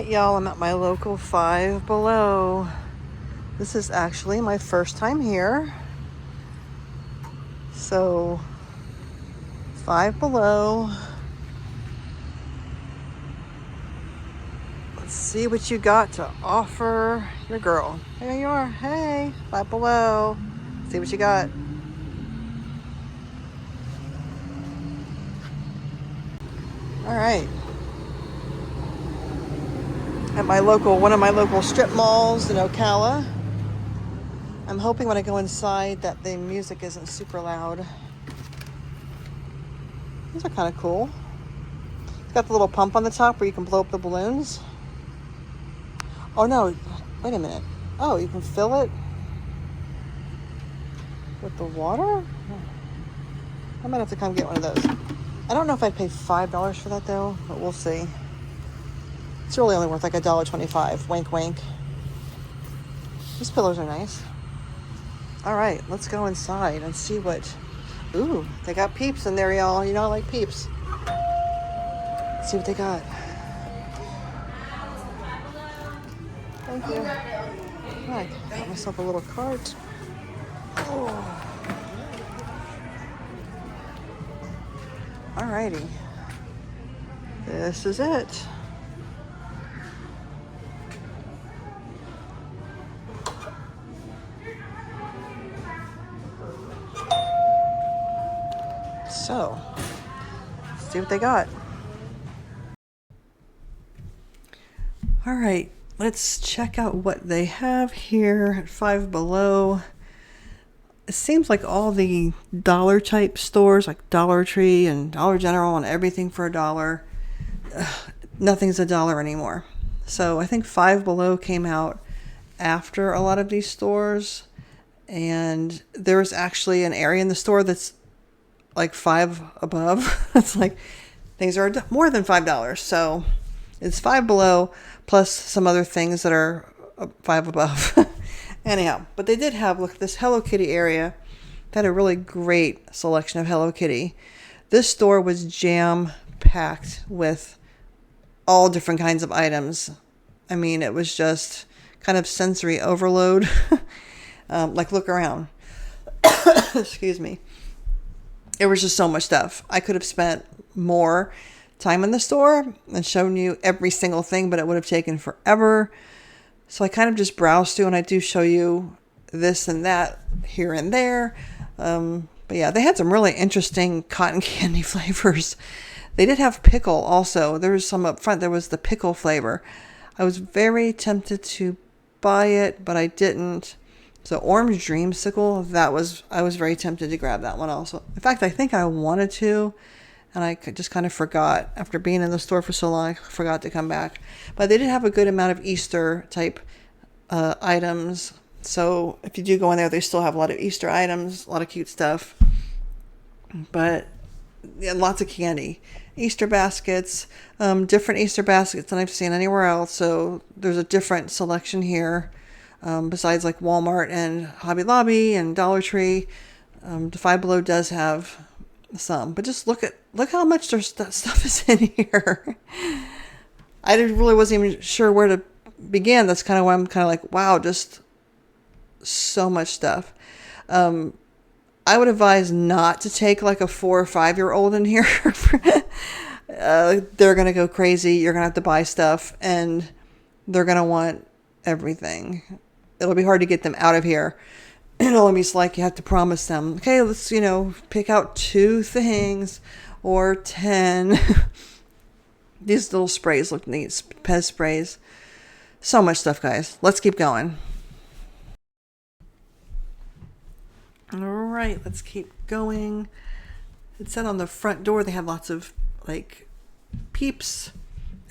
Y'all, I'm at my local Five Below. This is actually my first time here. So, Five Below. Let's see what you got to offer your girl. There you are. Hey, Five Below. See what you got. All right. At one of my local strip malls in Ocala. I'm hoping when I go inside that the music isn't super loud. These are kind of cool. It's got the little pump on the top where you can blow up the balloons. Oh no, wait a minute. Oh, you can fill it with the water? I might have to come get one of those. I don't know if I'd pay $5 for that though, but we'll see. It's really only worth like $1.25. Wink, wink. These pillows are nice. All right, let's go inside and see what... Ooh, they got peeps in there, y'all. You know I like peeps. Let's see what they got. Thank you. All right, got myself a little cart. Oh. Alrighty. This is it. So, let's see what they got. All right, let's check out what they have here at Five Below. It seems like all the dollar type stores like Dollar Tree and Dollar General and everything for $1, nothing's $1 anymore. So I think Five Below came out after a lot of these stores, and there's actually an area in the store that's like $5 above. It's like things are more than $5. So it's Five Below plus some other things that are $5 above. Anyhow, but they did have, look, this Hello Kitty area. They had a really great selection of Hello Kitty. This store was jam-packed with all different kinds of items. I mean, it was just kind of sensory overload. Like, look around. Excuse me. It was just so much stuff. I could have spent more time in the store and shown you every single thing, but it would have taken forever. So I kind of just browsed through, and I do show you this and that here and there. But yeah, they had some really interesting cotton candy flavors. They did have pickle also. There was some up front. There was the pickle flavor. I was very tempted to buy it, but I didn't. So orange dreamsicle, I was very tempted to grab that one also. In fact, I think I wanted to, and I just kind of forgot. After being in the store for so long, I forgot to come back. But they did have a good amount of Easter type items. So if you do go in there, they still have a lot of Easter items, a lot of cute stuff. But yeah, lots of candy. Easter baskets, different Easter baskets than I've seen anywhere else. So there's a different selection here. Besides like Walmart and Hobby Lobby and Dollar Tree. The Five Below does have some, but just look how much their stuff is in here. I really wasn't even sure where to begin. That's kind of why I'm kind of like, wow, just so much stuff. I would advise not to take like a 4 or 5-year-old in here. They're going to go crazy. You're going to have to buy stuff, and they're going to want everything. It'll be hard to get them out of here. It'll be like you have to promise them, okay, let's, pick out 2 things or 10. These little sprays look neat. Pez sprays. So much stuff, guys. Let's keep going. All right, let's keep going. It said on the front door they had lots of like peeps,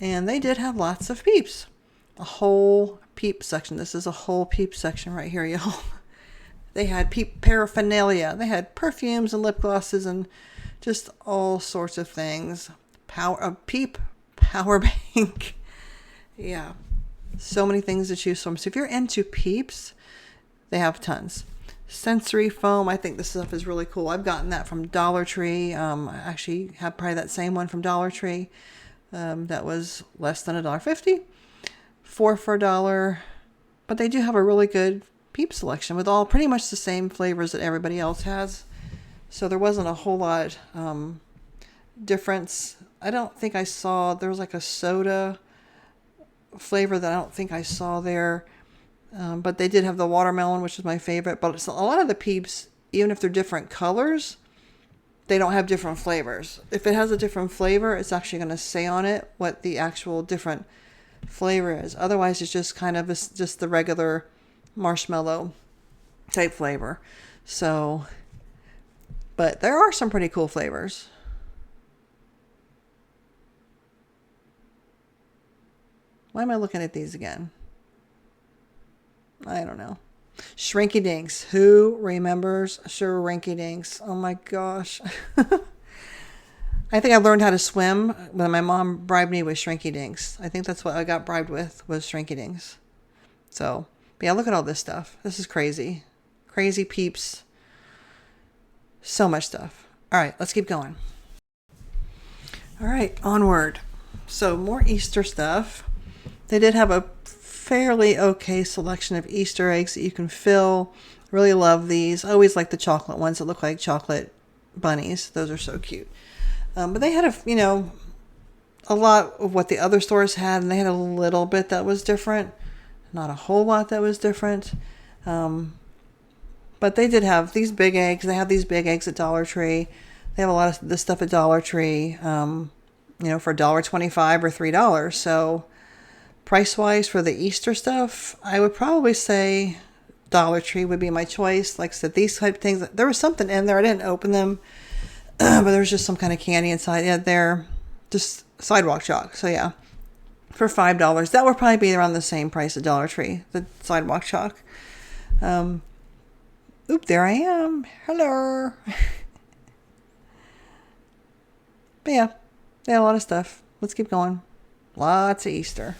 and they did have lots of peeps. A whole peep section. This is a whole peep section right here, y'all. They had peep paraphernalia. They had perfumes and lip glosses and just all sorts of things. Peep power bank. Yeah. So many things to choose from. So if you're into peeps, they have tons. Sensory foam. I think this stuff is really cool. I've gotten that from Dollar Tree. I actually have probably that same one from Dollar Tree. That was less than $1.50. 4 for $1. But they do have a really good Peep selection with all pretty much the same flavors that everybody else has. So there wasn't a whole lot difference. I don't think I saw, there was like a soda flavor that I don't think I saw there. But they did have the watermelon, which is my favorite. But a lot of the Peeps, even if they're different colors, they don't have different flavors. If it has a different flavor, it's actually going to say on it what the actual different flavor is. Otherwise, it's just kind of just the regular marshmallow type flavor. So, but there are some pretty cool flavors. Why am I looking at these again? I don't know. Shrinky Dinks. Who remembers Shrinky Dinks? Oh my gosh. I think I learned how to swim when my mom bribed me with Shrinky Dinks. I think that's what I got bribed with, was Shrinky Dinks. So, but yeah, look at all this stuff. This is crazy. Crazy Peeps. So much stuff. All right, let's keep going. All right, onward. So more Easter stuff. They did have a fairly okay selection of Easter eggs that you can fill. Really love these. I always like the chocolate ones that look like chocolate bunnies. Those are so cute. But they had a lot of what the other stores had, and they had a little bit that was different. Not a whole lot that was different. But they did have these big eggs. They have these big eggs at Dollar Tree. They have a lot of this stuff at Dollar Tree, for $1.25 or $3. So price-wise for the Easter stuff, I would probably say Dollar Tree would be my choice. Like I said, these type of things, there was something in there. I didn't open them, but there was just some kind of candy inside. Yeah, they're just sidewalk chalk. So yeah, for $5, that would probably be around the same price at Dollar Tree, the sidewalk chalk. Oop, there I am. Hello. But yeah, they had a lot of stuff. Let's keep going. Lots of Easter.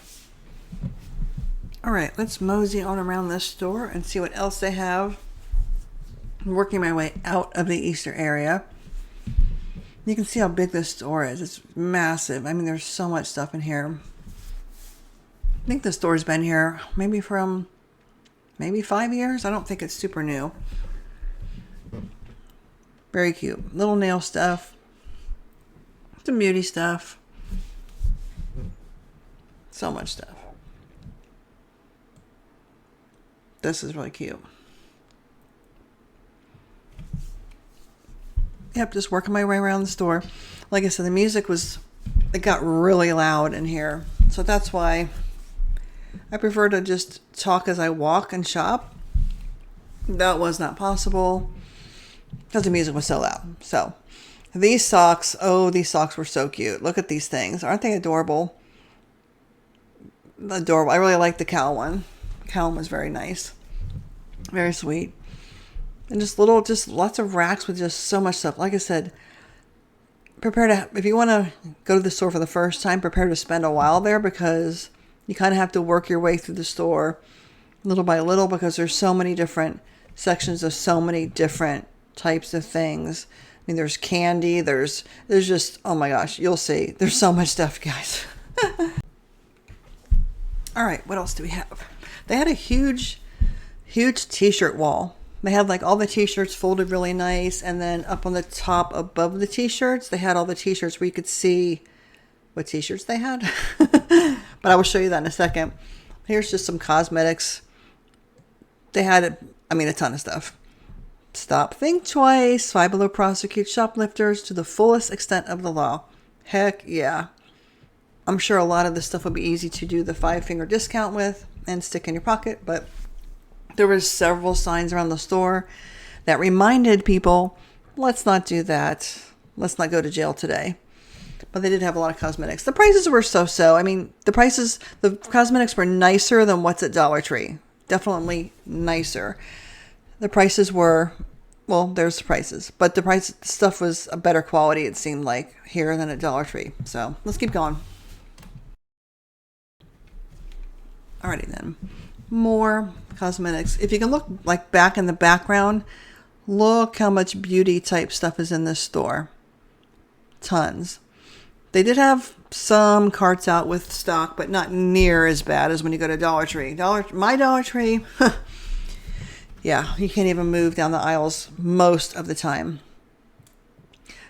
All right, let's mosey on around this store and see what else they have. I'm working my way out of the Easter area. You can see how big this store is. It's massive. I mean, there's so much stuff in here. I think the store's been here maybe 5 years. I don't think it's super new. Very cute. Little nail stuff. Some beauty stuff. So much stuff. This is really cute. Yep, just working my way around the store. Like I said, the music it got really loud in here. So that's why I prefer to just talk as I walk and shop. That was not possible because the music was so loud. So these socks, these socks were so cute. Look at these things. Aren't they adorable? Adorable. I really like the cow one. The cow one was very nice. Very sweet. And just lots of racks with just so much stuff. Like I said, if you want to go to the store for the first time, prepare to spend a while there because you kind of have to work your way through the store little by little because there's so many different sections of so many different types of things. I mean, there's candy, there's just, oh my gosh, you'll see. There's so much stuff, guys. All right, what else do we have? They had a huge t-shirt wall. They had like all the t-shirts folded really nice, and then up on the top above the t-shirts, they had all the t-shirts where you could see what t-shirts they had. But I will show you that in a second. Here's just some cosmetics. They had, a ton of stuff. Stop, think twice. Five Below prosecute shoplifters to the fullest extent of the law. Heck yeah. I'm sure a lot of this stuff would be easy to do the 5-finger discount with and stick in your pocket, but there was several signs around the store that reminded people, let's not do that. Let's not go to jail today. But they did have a lot of cosmetics. The prices were so-so. I mean, the cosmetics were nicer than what's at Dollar Tree. Definitely nicer. The prices were, well, there's the prices. But the stuff was a better quality, it seemed like, here than at Dollar Tree. So let's keep going. Alrighty then. More cosmetics. If you can look like back in the background, look how much beauty type stuff is in this store. Tons. They did have some carts out with stock, but not near as bad as when you go to Dollar Tree. My Dollar Tree, yeah, you can't even move down the aisles most of the time.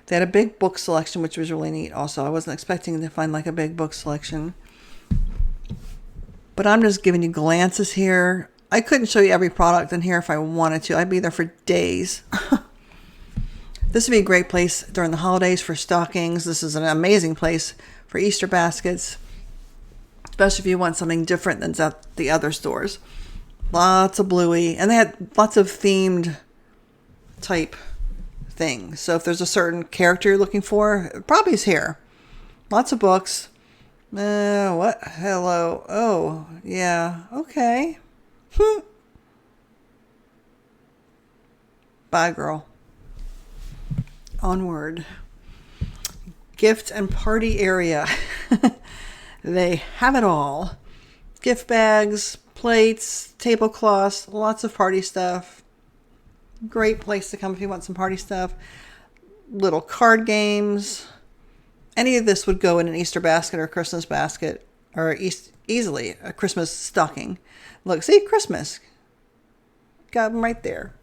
They had a big book selection, which was really neat also. I wasn't expecting to find like a big book selection. But I'm just giving you glances here. I couldn't show you every product in here if I wanted to. I'd be there for days. This would be a great place during the holidays for stockings. This is an amazing place for Easter baskets, especially if you want something different than at the other stores. Lots of Bluey, and they had lots of themed type things. So if there's a certain character you're looking for, it probably is here. Lots of books. What? Hello. Oh, yeah. Okay. Bye, girl. Onward. Gift and party area. They have it all. Gift bags, plates, tablecloths, lots of party stuff. Great place to come if you want some party stuff. Little card games. Any of this would go in an Easter basket or a Christmas basket, or easily a Christmas stocking. Look, see, Christmas. Got them right there.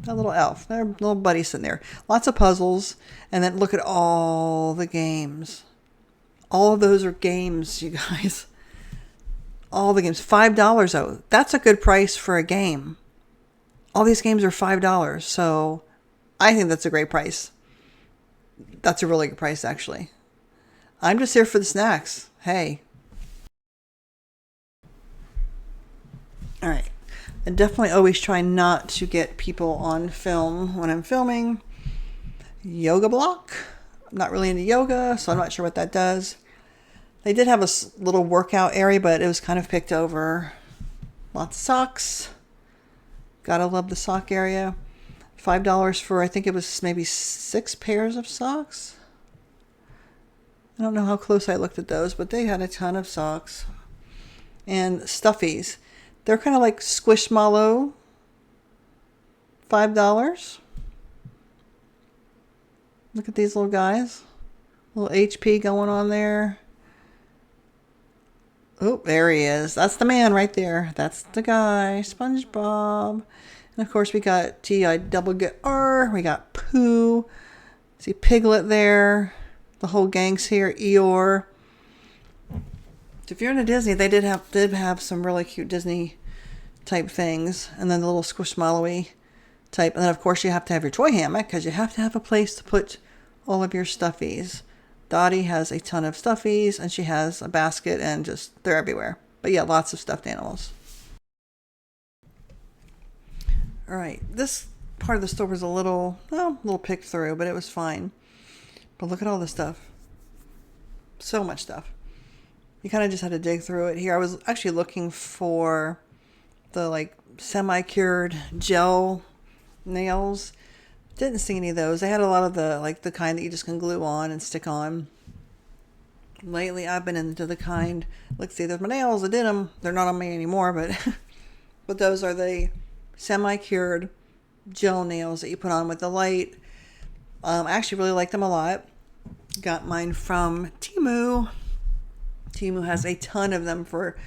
A little elf. Their little buddy sitting there. Lots of puzzles. And then look at all the games. All of those are games, you guys. All the games. $5 though. That's a good price for a game. All these games are $5. So I think that's a great price. That's a really good price, actually. I'm just here for the snacks. Hey. All right. I definitely always try not to get people on film when I'm filming. Yoga block. I'm not really into yoga, so I'm not sure what that does. They did have a little workout area, but it was kind of picked over. Lots of socks. Gotta love the sock area. $5 for, I think it was maybe 6 pairs of socks. I don't know how close I looked at those, but they had a ton of socks. And stuffies. They're kind of like Squishmallow. $5. Look at these little guys. Little HP going on there. Oh, there he is. That's the man right there. That's the guy. SpongeBob. And of course we got TIGR. We got Pooh. See Piglet there. The whole gang's here. Eeyore. If you're into Disney, they did have some really cute Disney type things, and then the little Squishmallowy type, and then of course you have to have your toy hammock because you have to have a place to put all of your stuffies. Dottie has a ton of stuffies, and she has a basket, and just they're everywhere. But yeah, lots of stuffed animals. All right, this part of the store was a little picked through, but it was fine. But look at all this stuff. So much stuff. You kind of just had to dig through it here. I was actually looking for the like semi-cured gel nails. Didn't see any of those. They had a lot of the kind that you just can glue on and stick on. Lately, I've been into the kind. Let's see, there's my nails. I did them. They're not on me anymore, but those are the semi-cured gel nails that you put on with the light. I actually really like them a lot. Got mine from Temu. Temu has a ton of them for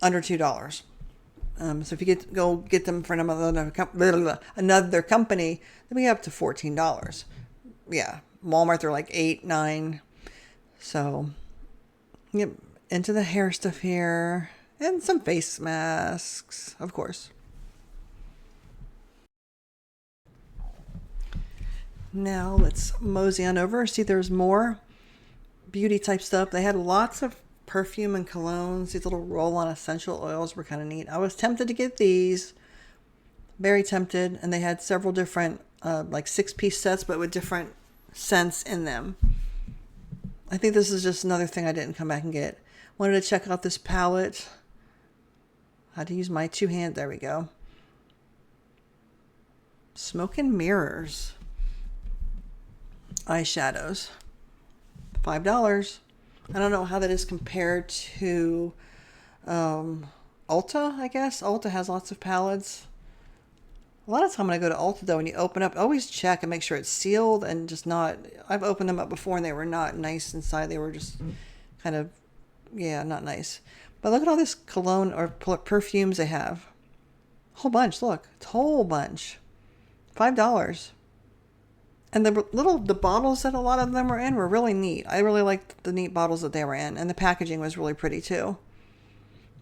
under $2. So if you go get them from another company, they'll be up to $14. Yeah, Walmart they're like $8, $9. So yep, into the hair stuff here, and some face masks, of course. Now let's mosey on over. See, there's more beauty type stuff. They had lots of perfume and colognes. These little roll-on essential oils were kind of neat. I was tempted to get these. Very tempted. And they had several different like 6-piece sets, but with different scents in them. I think this is just another thing I didn't come back and get. Wanted to check out this palette. How to use my 2 hands. There we go. Smoke and Mirrors. Eyeshadows. $5. I don't know how that is compared to Ulta, I guess. Ulta has lots of palettes. A lot of time when I go to Ulta though, when you open up, always check and make sure it's sealed and just not. I've opened them up before and they were not nice inside. They were just kind of, yeah, not nice. But look at all this cologne or perfumes they have. Whole bunch. Look, it's a whole bunch. $5. And the bottles that a lot of them were in were really neat. I really liked the neat bottles that they were in, and the packaging was really pretty too.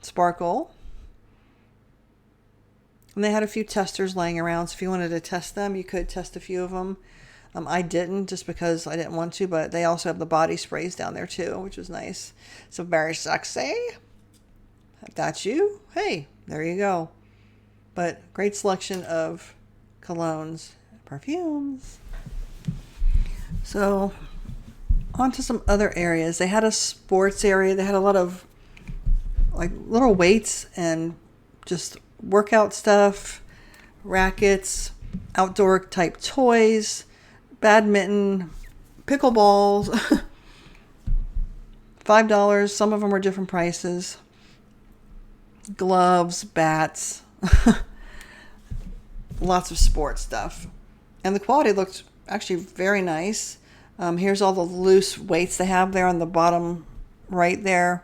Sparkle. And they had a few testers laying around, so if you wanted to test them, you could test a few of them. I didn't, just because I didn't want to, but they also have the body sprays down there too, which was nice. So very sexy. If that's you, hey, there you go. But great selection of colognes, perfumes. So on to some other areas. They had a sports area. They had a lot of like little weights and just workout stuff, rackets, outdoor type toys, badminton, pickleballs. $5. Some of them were different prices. Gloves, bats, lots of sports stuff. And the quality looked actually very nice. Here's all the loose weights they have there on the bottom right there.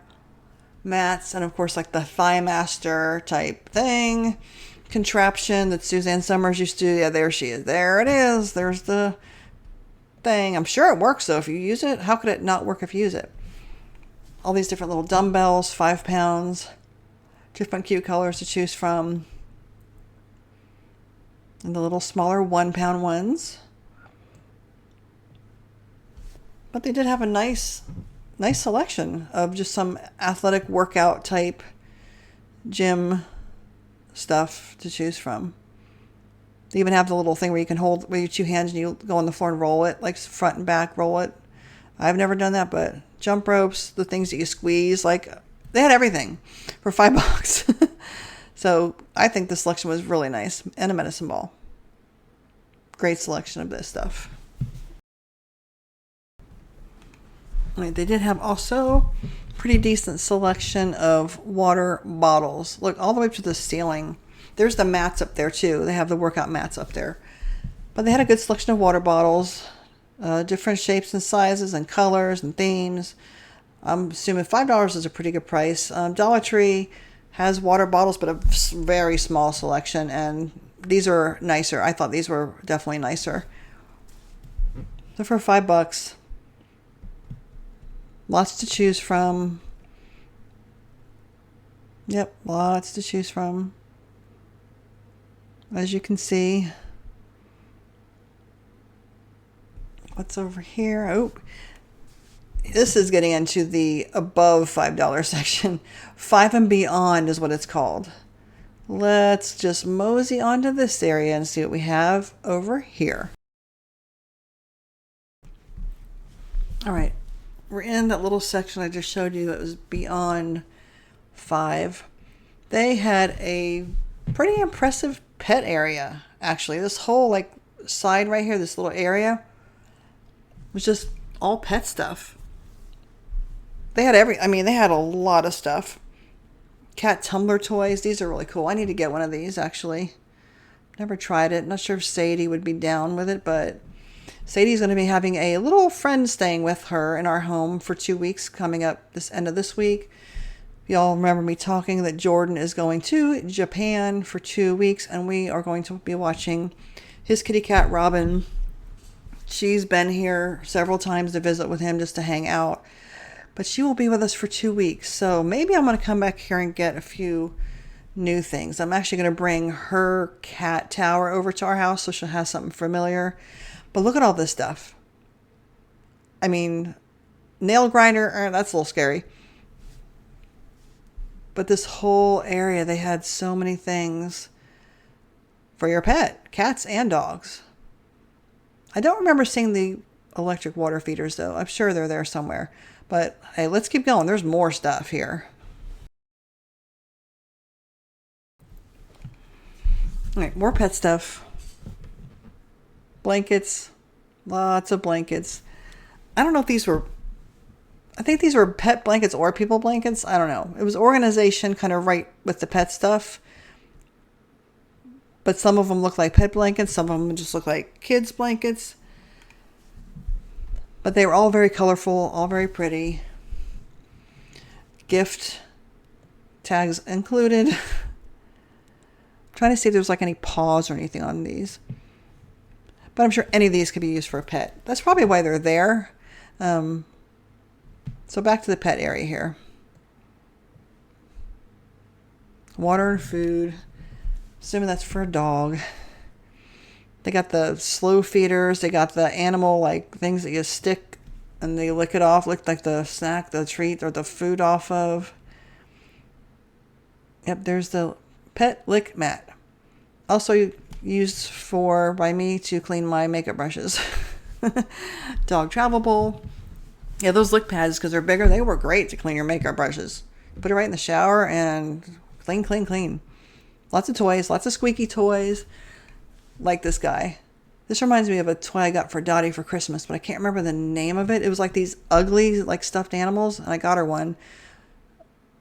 Mats, and of course like the Thigh Master type thing. Contraption that Suzanne Summers used to. Yeah, there she is. There it is. There's the thing. I'm sure it works though if you use it. How could it not work if you use it? All these different little dumbbells, 5 pounds. Different cute colors to choose from. And the little smaller 1 pound ones. But they did have a nice selection of just some athletic workout type gym stuff to choose from. They even have the little thing where you can hold with your 2 hands and you go on the floor and roll it, like front and back roll it. I've never done that, but jump ropes, the things that you squeeze, like they had everything for $5. So I think the selection was really nice. And a medicine ball. Great selection of this stuff. They did have also pretty decent selection of water bottles. Look, all the way up to the ceiling. There's the mats up there too. They have the workout mats up there. But they had a good selection of water bottles. Different shapes and sizes and colors and themes. I'm assuming $5 is a pretty good price. Dollar Tree has water bottles, but a very small selection. And these are nicer. I thought these were definitely nicer. So for $5... lots to choose from. Yep, lots to choose from. As you can see. What's over here? Oh, this is getting into the above $5 section. 5 and beyond is what it's called. Let's just mosey onto this area and see what we have over here. All right. We're in that little section I just showed you that was beyond 5. They had a pretty impressive pet area, actually. This whole like side right here, this little area, was just all pet stuff. They had they had a lot of stuff. Cat tumbler toys. These are really cool. I need to get one of these, actually. Never tried it. Not sure if Sadie would be down with it, but Sadie's going to be having a little friend staying with her in our home for 2 weeks coming up this end of this week. Y'all remember me talking that Jordan is going to Japan for 2 weeks, and we are going to be watching his kitty cat, Robin. She's been here several times to visit with him just to hang out, but she will be with us for 2 weeks. So maybe I'm going to come back here and get a few new things. I'm actually going to bring her cat tower over to our house so she'll have something familiar. But look at all this stuff. I mean, nail grinder, that's a little scary. But this whole area, they had so many things for your pet, cats and dogs. I don't remember seeing the electric water feeders, though. I'm sure they're there somewhere. But hey, let's keep going. There's more stuff here. All right, more pet stuff. Blankets. Lots of blankets. I don't know if these were... I think these were pet blankets or people blankets. I don't know. It was organization kind of right with the pet stuff. But some of them look like pet blankets. Some of them just look like kids blankets. But they were all very colorful, all very pretty. Gift tags included. I'm trying to see if there's like any paws or anything on these. But I'm sure any of these could be used for a pet. That's probably why they're there. So back to the pet area here. Water and food. Assuming that's for a dog. They got the slow feeders. They got the animal like things that you stick and they lick it off. Lick like the snack, the treat, or the food off of. Yep, there's the pet lick mat. Also used by me to clean my makeup brushes. Dog travel bowl. Yeah, those lick pads, because they're bigger, they were great to clean your makeup brushes. Put it right in the shower and clean, clean, clean. Lots of toys, lots of squeaky toys, like this guy. This reminds me of a toy I got for Dottie for Christmas, but I can't remember the name of it. It was like these ugly, like stuffed animals, and I got her one.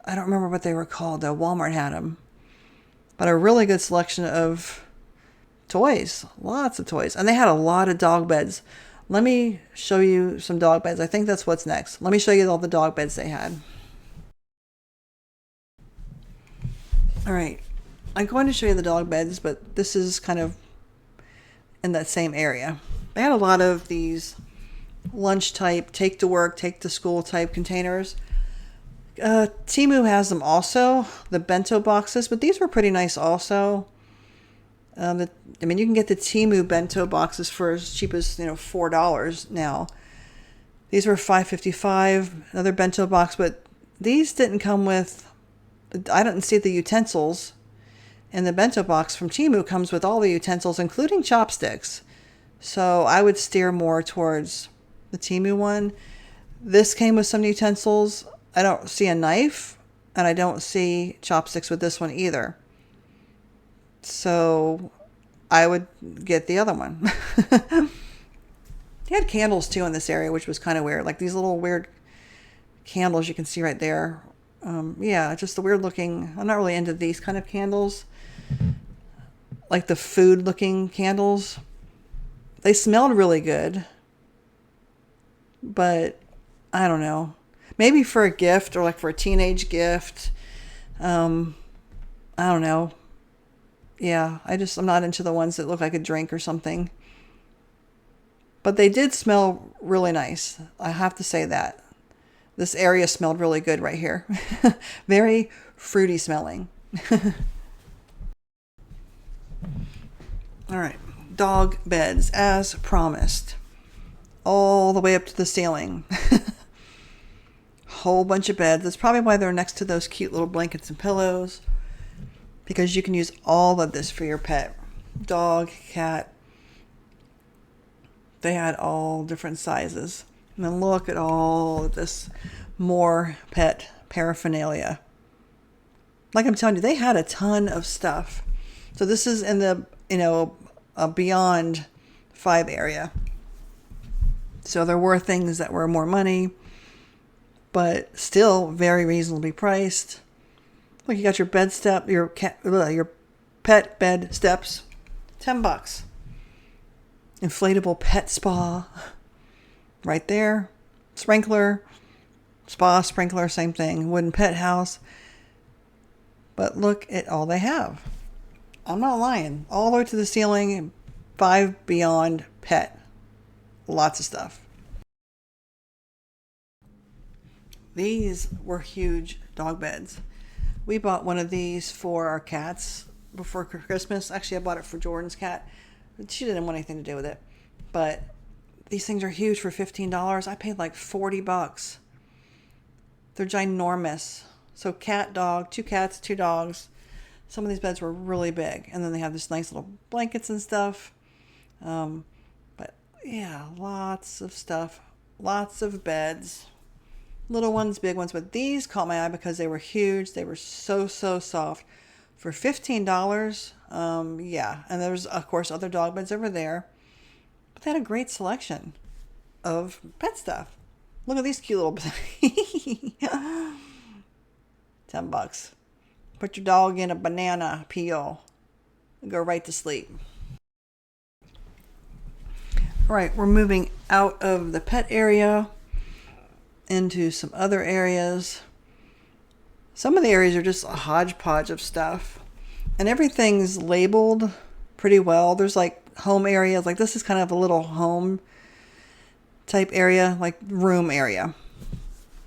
I don't remember what they were called, though. Walmart had them. But a really good selection of toys. Lots of toys. And they had a lot of dog beds. Let me show you some dog beds. I think that's what's next. Let me show you all the dog beds they had. All right. I'm going to show you the dog beds, but this is kind of in that same area. They had a lot of these lunch type, take to work, take to school type containers. Temu has them also, the bento boxes, but these were pretty nice also. You can get the Temu bento boxes for as cheap as $4 now. These were $5.55, another bento box, but these didn't come with. I didn't see the utensils. And the bento box from Temu comes with all the utensils, including chopsticks. So I would steer more towards the Temu one. This came with some utensils. I don't see a knife, and I don't see chopsticks with this one either. So I would get the other one. They had candles too in this area, which was kind of weird. Like these little weird candles you can see right there. Yeah, just the weird looking. I'm not really into these kind of candles. Like the food looking candles. They smelled really good. But I don't know. Maybe for a gift or like for a teenage gift. I don't know. Yeah, I'm not into the ones that look like a drink or something. But they did smell really nice. I have to say that. This area smelled really good right here. Very fruity smelling. All right. Dog beds, as promised. All the way up to the ceiling. Whole bunch of beds. That's probably why they're next to those cute little blankets and pillows. Because you can use all of this for your pet. Dog, cat. They had all different sizes. And then look at all of this more pet paraphernalia. Like I'm telling you, they had a ton of stuff. So this is in the, beyond 5 area. So there were things that were more money, but still very reasonably priced. Look, you got your bed step, your pet bed steps, $10. Inflatable pet spa, right there. Sprinkler, spa, sprinkler, same thing. Wooden pet house. But look at all they have. I'm not lying. All the way to the ceiling, 5 beyond pet. Lots of stuff. These were huge dog beds. We bought one of these for our cats before Christmas. Actually, I bought it for Jordan's cat. She didn't want anything to do with it. But these things are huge for $15. I paid like $40. They're ginormous. So cat, dog, 2 cats, 2 dogs. Some of these beds were really big. And then they have this nice little blankets and stuff. But yeah, lots of stuff. Lots of beds. Little ones, big ones. But these caught my eye because they were huge. They were so soft. For $15, yeah. And there's, of course, other dog beds over there. But they had a great selection of pet stuff. Look at these cute little... $10. Put your dog in a banana peel. and go right to sleep. All right, we're moving out of the pet area into some other areas. Some of the areas are just a hodgepodge of stuff, and everything's labeled pretty well. There's like home areas, like this is kind of a little home type area, like room area.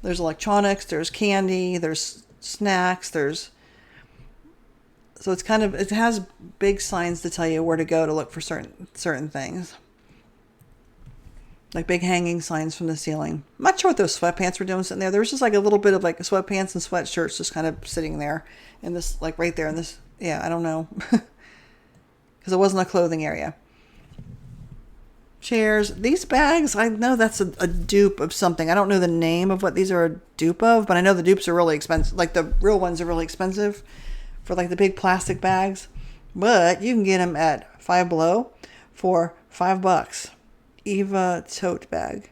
There's electronics, there's candy, there's snacks, so it's kind of, it has big signs to tell you where to go to look for certain things. Like big hanging signs from the ceiling. I'm not sure what those sweatpants were doing sitting there. There was just like a little bit of like sweatpants and sweatshirts just kind of sitting there in this, like right there in this, yeah, I don't know. Because it wasn't a clothing area. Chairs. These bags, I know that's a dupe of something. I don't know the name of what these are a dupe of, but I know the dupes are really expensive. Like the real ones are really expensive for like the big plastic bags. But you can get them at Five Below for $5. Eva tote bag.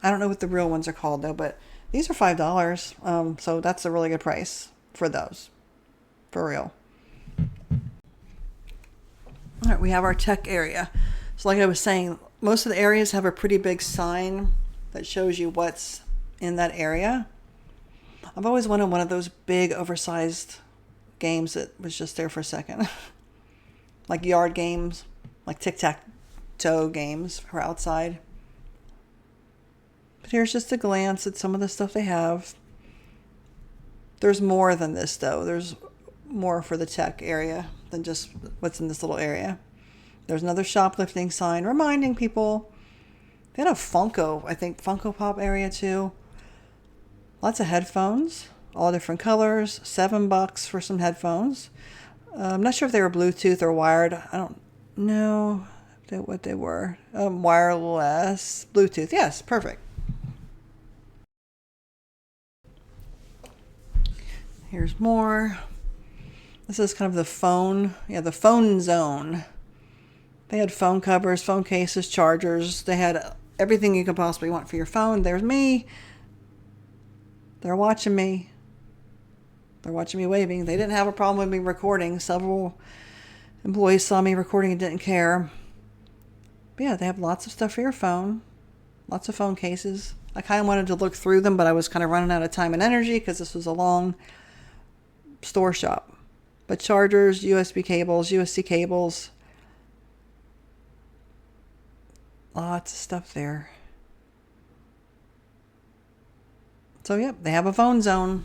I don't know what the real ones are called though, but these are $5. So that's a really good price for those. For real. All right, we have our tech area. So like I was saying, most of the areas have a pretty big sign that shows you what's in that area. I've always wanted one of those big oversized games that was just there for a second. Like yard games, like tic-tac-toe games for outside. But here's just a glance at some of the stuff they have. There's more than this though. There's more for the tech area than just what's in this little area. There's another shoplifting sign reminding people. They had a Funko Pop area too. Lots of headphones, all different colors. $7 for some headphones. I'm not sure if they were Bluetooth or wired. I don't know what they were. Wireless, Bluetooth. Yes, perfect. Here's more. This is kind of the phone zone. They had phone covers, phone cases, chargers. They had everything you could possibly want for your phone. There's me. They're watching me. They're watching me waving. They didn't have a problem with me recording. Several employees saw me recording and didn't care. But yeah, they have lots of stuff for your phone. Lots of phone cases. I kind of wanted to look through them, but I was kind of running out of time and energy because this was a long store shop. But chargers, USB cables, USB-C cables. Lots of stuff there. So, yep, they have a phone zone.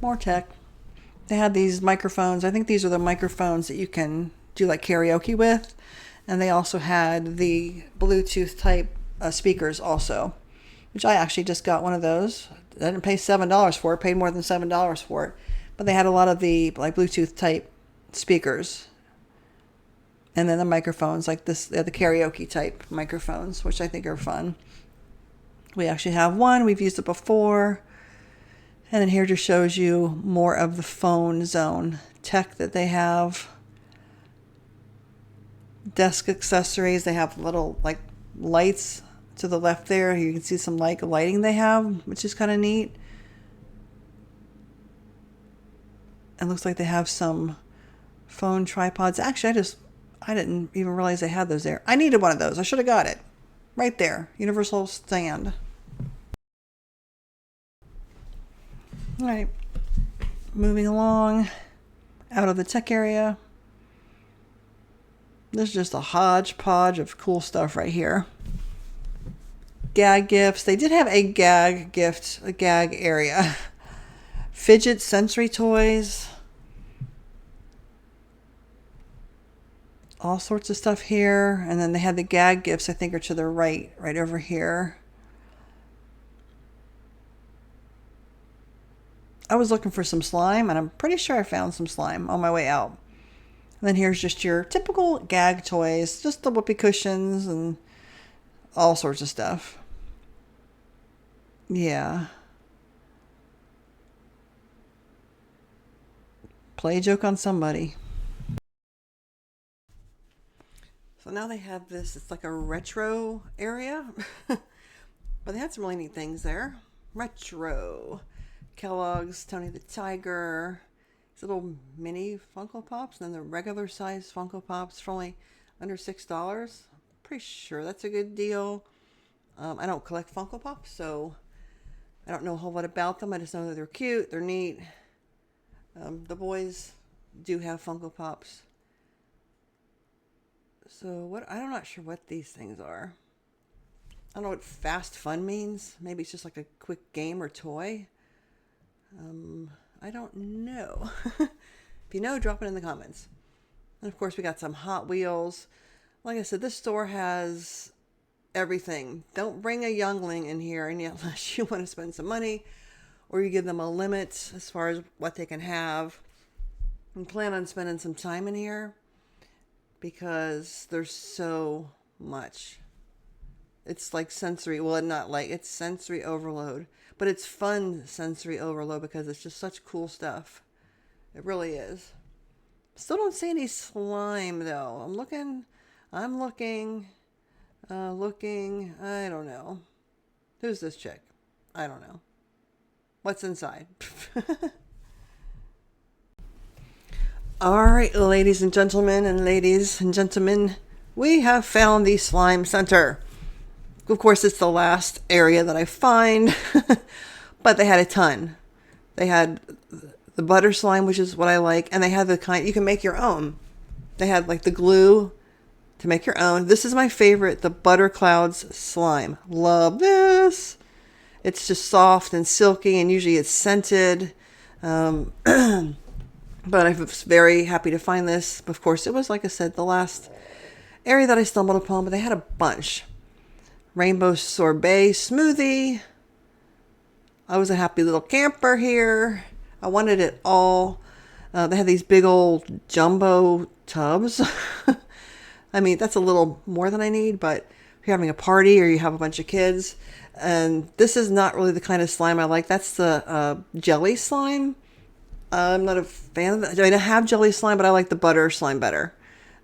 More tech. They had these microphones. I think these are the microphones that you can do like karaoke with. And they also had the Bluetooth type speakers also, which I actually just got one of those. I didn't pay $7 for it, paid more than $7 for it. But they had a lot of the like Bluetooth type speakers. And then the microphones like this, the karaoke type microphones, which I think are fun. We actually have one. We've used it before. And then here just shows you more of the phone zone tech that they have. Desk accessories. They have little like lights to the left there. You can see some like lighting they have, which is kind of neat. It looks like they have some phone tripods. Actually, I didn't even realize they had those there. I needed one of those. I should have got it. Right there. Universal stand. All right. Moving along out of the tech area. There's just a hodgepodge of cool stuff right here. Gag gifts. They did have a gag area. Fidget sensory toys. All sorts of stuff here. And then they had the gag gifts, I think, are to the right over here. I was looking for some slime, and I'm pretty sure I found some slime on my way out. And then here's just your typical gag toys, just the whoopee cushions and all sorts of stuff. Yeah. Play a joke on somebody. So now they have this, it's like a retro area. But they had some really neat things there. Retro. Kellogg's, Tony the Tiger. These little mini Funko Pops, and then the regular size Funko Pops for only under $6. Pretty sure that's a good deal. I don't collect Funko Pops, so I don't know a whole lot about them. I just know that they're cute, they're neat. The boys do have Funko Pops. So I'm not sure what these things are. I don't know what fast fun means. Maybe it's just like a quick game or toy. I don't know. If you know, drop it in the comments. And of course, we got some Hot Wheels. Like I said, this store has everything. Don't bring a youngling in here unless you want to spend some money, or you give them a limit as far as what they can have. And plan on spending some time in here because there's so much. It's like sensory. Well, it's sensory overload, but it's fun sensory overload because it's just such cool stuff. It really is. Still don't see any slime though. I'm looking. I don't know. Who's this chick? I don't know. What's inside? All right, ladies and gentlemen, we have found the slime center. Of course, it's the last area that I find, but they had a ton. They had the butter slime, which is what I like, and they had the kind you can make your own. They had like the glue to make your own. This is my favorite, the Butter Clouds slime. Love this. It's just soft and silky, and usually it's scented. But I was very happy to find this. Of course, it was, like I said, the last area that I stumbled upon, but they had a bunch. Rainbow sorbet smoothie. I was a happy little camper here. I wanted it all. They had these big old jumbo tubs. I mean, that's a little more than I need, but if you're having a party or you have a bunch of kids, and this is not really the kind of slime I like. That's the jelly slime. I'm not a fan of that. I mean, I have jelly slime, but I like the butter slime better.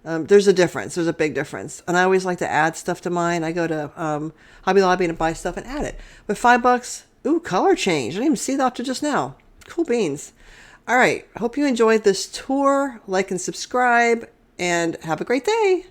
There's a difference. There's a big difference. And I always like to add stuff to mine. I go to Hobby Lobby and buy stuff and add it. But $5, ooh, color change. I didn't even see that up to just now. Cool beans. All right. Hope you enjoyed this tour. Like and subscribe, and have a great day.